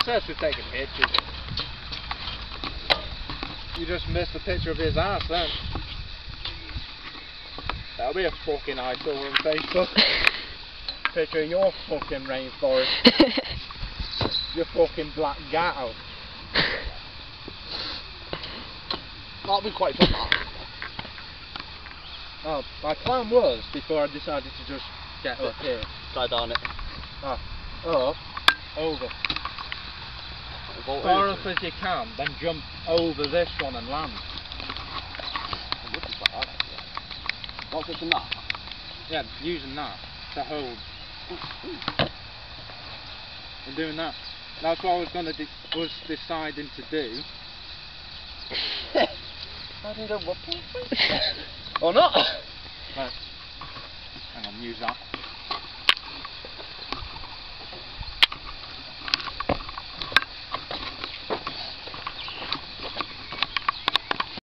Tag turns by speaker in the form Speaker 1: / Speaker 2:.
Speaker 1: First we're taking pictures. You just missed the picture of his ass then. That'll be a fucking eyesore on Facebook. Picture of your fucking rainforest. Your fucking black ghetto.
Speaker 2: That'll be quite fun, that.
Speaker 1: Oh, my plan was, before I decided to just get up here.
Speaker 2: Slide down it.
Speaker 1: Up, over. Far up as you can, then jump over this one and land.
Speaker 2: What's this and that?
Speaker 1: Yeah, using that to hold. And doing that. That's what I was was deciding to do.
Speaker 2: I didn't go whooping. Or not?
Speaker 1: Right. Hang on, use that.